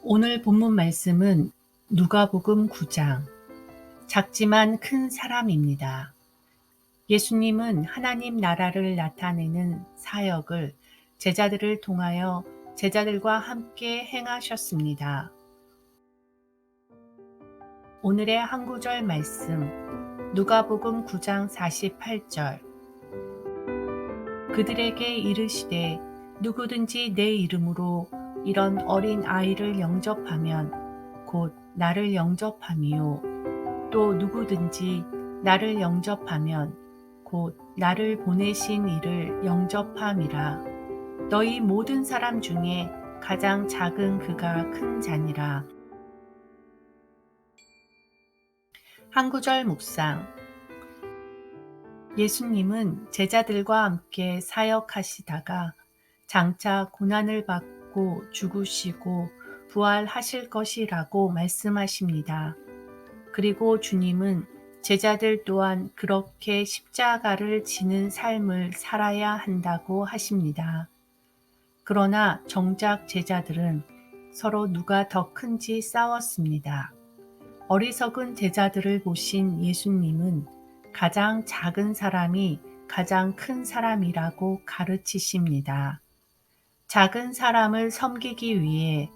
오늘 본문 말씀은 누가복음 9장 작지만 큰 사람입니다. 예수님은 하나님 나라를 나타내는 사역을 제자들을 통하여 제자들과 함께 행하셨습니다. 오늘의 한 구절 말씀 누가복음 9장 48절 그들에게 이르시되 누구든지 내 이름으로 이런 어린 아이를 영접하면 곧 나를 영접함이요 또 누구든지 나를 영접하면 곧 나를 보내신 이를 영접함이라. 너희 모든 사람 중에 가장 작은 그가 큰 자니라. 한 구절 묵상. 예수님은 제자들과 함께 사역하시다가 장차 고난을 받고 죽으시고 부활하실 것이라고 말씀하십니다. 그리고 주님은 제자들 또한 그렇게 십자가를 지는 삶을 살아야 한다고 하십니다. 그러나 정작 제자들은 서로 누가 더 큰지 싸웠습니다. 어리석은 제자들을 보신 예수님은 가장 작은 사람이 가장 큰 사람이라고 가르치십니다. 작은 사람을 섬기기 위해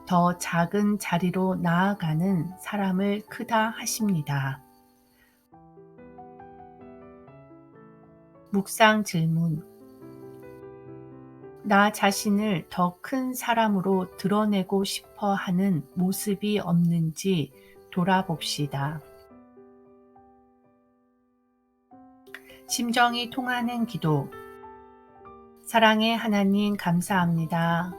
더 작은 자리로 나아가는 사람을 크다 하십니다. 묵상 질문. 나 자신을 더 큰 사람으로 드러내고 싶어 하는 모습이 없는지 돌아봅시다. 심정이 통하는 기도. 사랑의 하나님 감사합니다.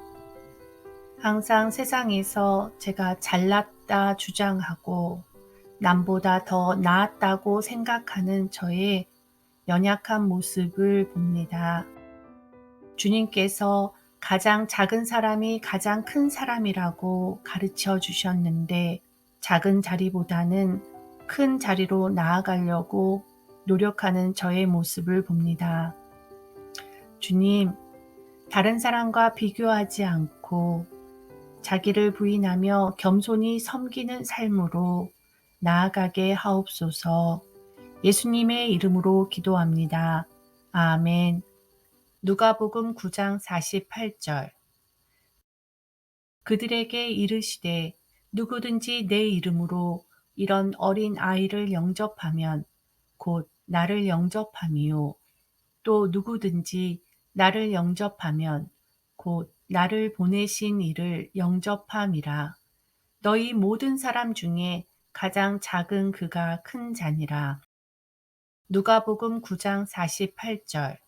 항상 세상에서 제가 잘났다 주장하고 남보다 더 나았다고 생각하는 저의 연약한 모습을 봅니다. 주님께서 가장 작은 사람이 가장 큰 사람이라고 가르쳐 주셨는데 작은 자리보다는 큰 자리로 나아가려고 노력하는 저의 모습을 봅니다. 주님, 다른 사람과 비교하지 않고 자기를 부인하며 겸손히 섬기는 삶으로 나아가게 하옵소서. 예수님의 이름으로 기도합니다. 아멘. 누가복음 9장 48절 그들에게 이르시되 누구든지 내 이름으로 이런 어린 아이를 영접하면 곧 나를 영접함이요 또 누구든지 나를 영접하면 곧 나를 보내신 이를 영접함이라. 너희 모든 사람 중에 가장 작은 그가 큰 자니라. 누가복음 9장 48절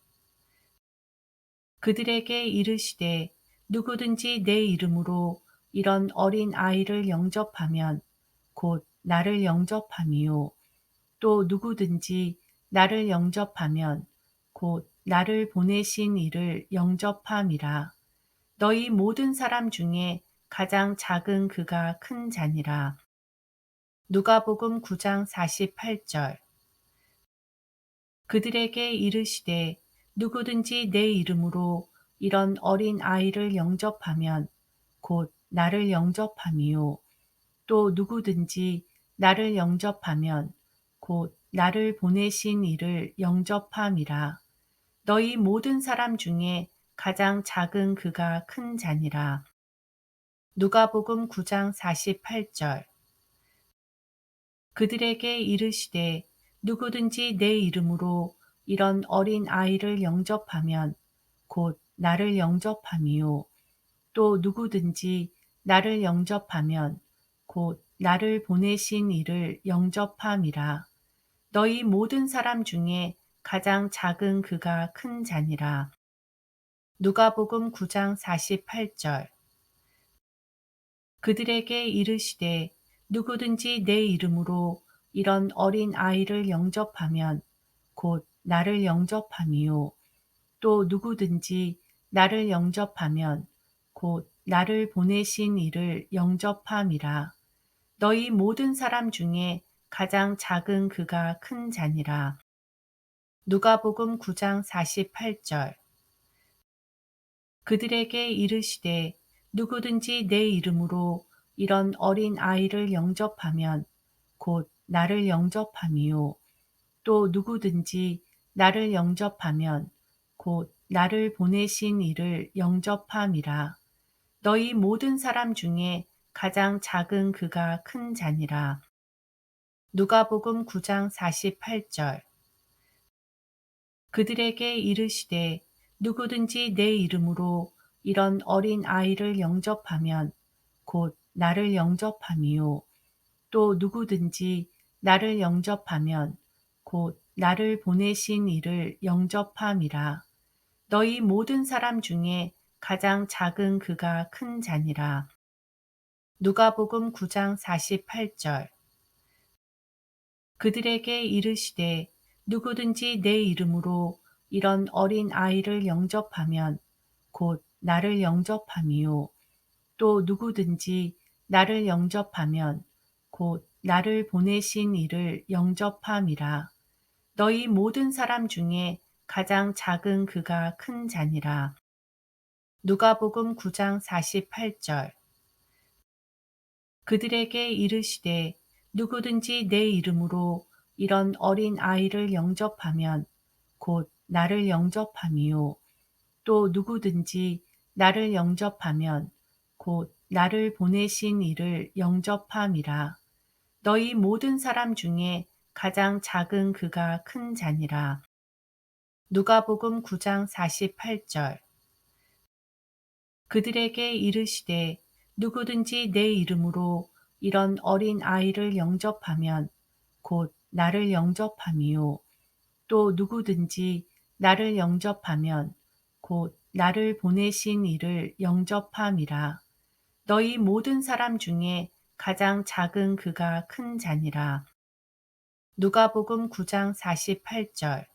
그들에게 이르시되 누구든지 내 이름으로 이런 어린 아이를 영접하면 곧 나를 영접함이요 또 누구든지 나를 영접하면 곧 나를 보내신 이를 영접함이라. 너희 모든 사람 중에 가장 작은 그가 큰 자니라. 누가복음 9장 48절 그들에게 이르시되 누구든지 내 이름으로 이런 어린 아이를 영접하면 곧 나를 영접함이요 또 누구든지 나를 영접하면 곧 나를 보내신 이를 영접함이라. 너희 모든 사람 중에 가장 작은 그가 큰 자니라. 누가복음 9장 48절 그들에게 이르시되 누구든지 내 이름으로 이런 어린 아이를 영접하면 곧 나를 영접함이요 또 누구든지 나를 영접하면 곧 나를 보내신 이를 영접함이라. 너희 모든 사람 중에 가장 작은 그가 큰 자니라. 누가복음 9장 48절 그들에게 이르시되 누구든지 내 이름으로 이런 어린 아이를 영접하면 곧 나를 영접함이요 또 누구든지 나를 영접하면 곧 나를 보내신 이를 영접함이라. 너희 모든 사람 중에 가장 작은 그가 큰 자니라. 누가복음 9장 48절 그들에게 이르시되 누구든지 내 이름으로 이런 어린 아이를 영접하면 곧 나를 영접함이요. 또 누구든지 나를 영접하면 곧 나를 보내신 이를 영접함이라. 너희 모든 사람 중에 가장 작은 그가 큰 자니라. 누가복음 9장 48절. 그들에게 이르시되 누구든지 내 이름으로 이런 어린 아이를 영접하면 곧 나를 영접함이요. 또 누구든지 나를 영접하면 곧 나를 보내신 이를 영접함이라. 너희 모든 사람 중에 가장 작은 그가 큰 자니라. 누가복음 9장 48절. 그들에게 이르시되 누구든지 내 이름으로 이런 어린 아이를 영접하면 곧 나를 영접함이요. 또 누구든지 나를 영접하면 곧 나를 보내신 이를 영접함이라. 너희 모든 사람 중에 가장 작은 그가 큰 자니라. 누가복음 9장 48절. 그들에게 이르시되 누구든지 내 이름으로 이런 어린 아이를 영접하면 곧 나를 영접함이요. 또 누구든지 나를 영접하면 곧 나를 보내신 이를 영접함이라. 너희 모든 사람 중에 가장 작은 그가 큰 자니라. 누가복음 9장 48절. 그들에게 이르시되 누구든지 내 이름으로 이런 어린 아이를 영접하면 곧 나를 영접함이요. 또 누구든지 나를 영접하면 곧 나를 보내신 이를 영접함이라. 너희 모든 사람 중에 가장 작은 그가 큰 자니라. 누가복음 9장 48절.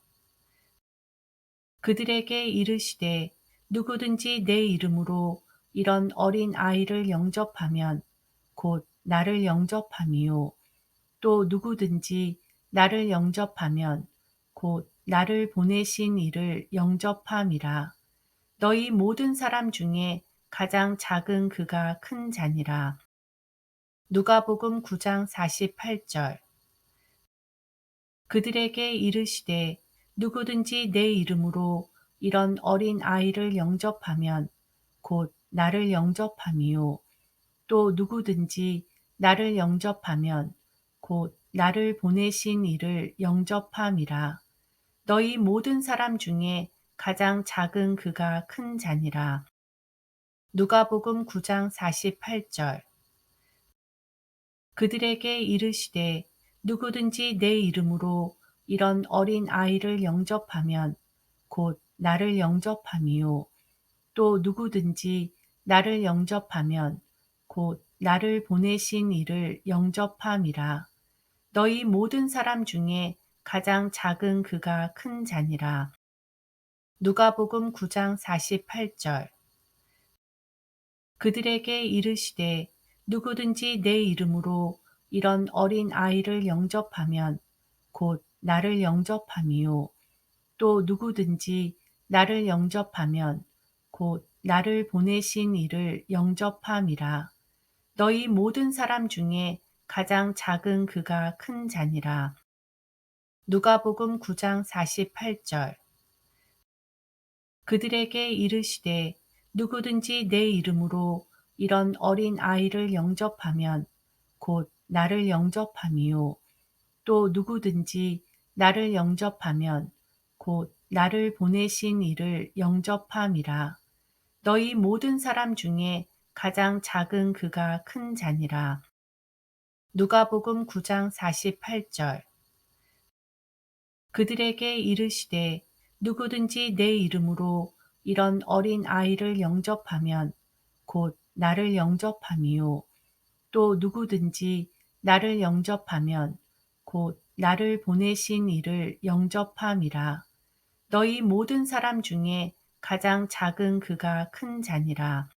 그들에게 이르시되 누구든지 내 이름으로 이런 어린 아이를 영접하면 곧 나를 영접함이요. 또 누구든지 나를 영접하면 곧 나를 보내신 이를 영접함이라. 너희 모든 사람 중에 가장 작은 그가 큰 자니라. 누가복음 9장 48절. 그들에게 이르시되 누구든지 내 이름으로 이런 어린 아이를 영접하면 곧 나를 영접함이요. 또 누구든지 나를 영접하면 곧 나를 보내신 이를 영접함이라. 너희 모든 사람 중에 가장 작은 그가 큰 자니라. 누가복음 9장 48절. 그들에게 이르시되 누구든지 내 이름으로 이런 어린 아이를 영접하면 곧 나를 영접함이요. 또 누구든지 나를 영접하면 곧 나를 보내신 이를 영접함이라. 너희 모든 사람 중에 가장 작은 그가 큰 자니라. 누가복음 9장 48절. 그들에게 이르시되 누구든지 내 이름으로 이런 어린 아이를 영접하면 곧 나를 영접함이요. 또 누구든지 나를 영접하면 곧 나를 보내신 이를 영접함이라. 너희 모든 사람 중에 가장 작은 그가 큰 자니라. 누가복음 9장 48절. 그들에게 이르시되 누구든지 내 이름으로 이런 어린 아이를 영접하면 곧 나를 영접함이요. 또 누구든지 나를 영접하면 곧 나를 보내신 이를 영접함이라. 너희 모든 사람 중에 가장 작은 그가 큰 자니라. 누가복음 9장 48절. 그들에게 이르시되 누구든지 내 이름으로 이런 어린 아이를 영접하면 곧 나를 영접함이요. 또 누구든지 나를 영접하면 곧 나를 보내신 이를 영접함이라. 너희 모든 사람 중에 가장 작은 그가 큰 자니라.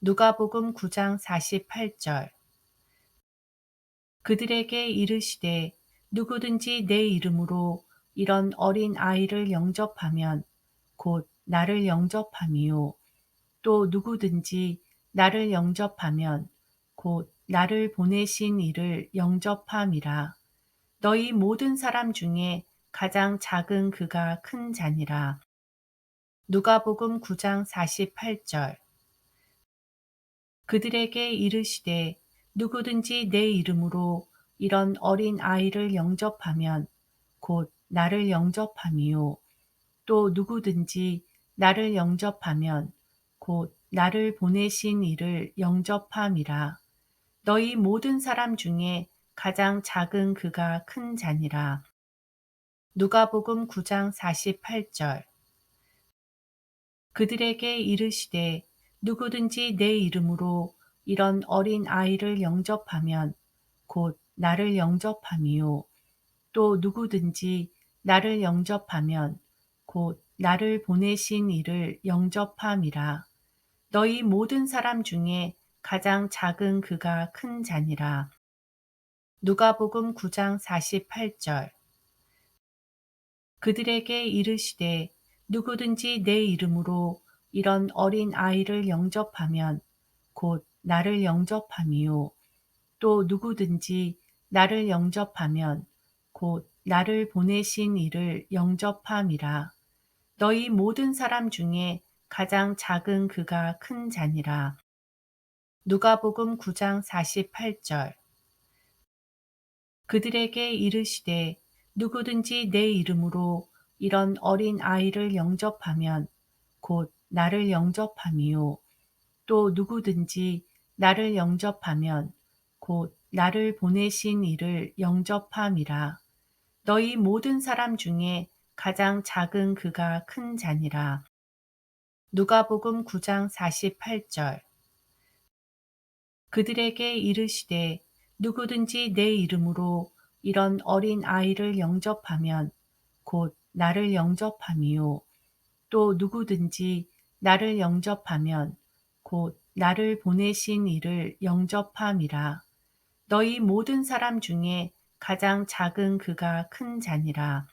누가복음 9장 48절. 그들에게 이르시되 누구든지 내 이름으로 이런 어린 아이를 영접하면 곧 나를 영접함이요. 또 누구든지 나를 영접하면 곧 나를 보내신 이를 영접함이라. 너희 모든 사람 중에 가장 작은 그가 큰 자니라. 누가복음 9장 48절. 그들에게 이르시되 누구든지 내 이름으로 이런 어린 아이를 영접하면 곧 나를 영접함이요. 또 누구든지 나를 영접하면 곧 나를 보내신 이를 영접함이라. 너희 모든 사람 중에 가장 작은 그가 큰 자니라. 누가복음 9장 48절. 그들에게 이르시되 누구든지 내 이름으로 이런 어린 아이를 영접하면 곧 나를 영접함이요. 또 누구든지 나를 영접하면 곧 나를 보내신 이를 영접함이라. 너희 모든 사람 중에 가장 작은 그가 큰 자니라. 누가복음 9장 48절. 그들에게 이르시되 누구든지 내 이름으로 이런 어린 아이를 영접하면 곧 나를 영접함이요. 또 누구든지 나를 영접하면 곧 나를 보내신 이를 영접함이라. 너희 모든 사람 중에 가장 작은 그가 큰 자니라. 누가복음 9장 48절. 그들에게 이르시되 누구든지 내 이름으로 이런 어린 아이를 영접하면 곧 나를 영접함이요. 또 누구든지 나를 영접하면 곧 나를 보내신 이를 영접함이라. 너희 모든 사람 중에 가장 작은 그가 큰 자니라. 누가복음 9장 48절. 그들에게 이르시되 누구든지 내 이름으로 이런 어린 아이를 영접하면 곧 나를 영접함이요. 또 누구든지 나를 영접하면 곧 나를 보내신 이를 영접함이라. 너희 모든 사람 중에 가장 작은 그가 큰 자니라.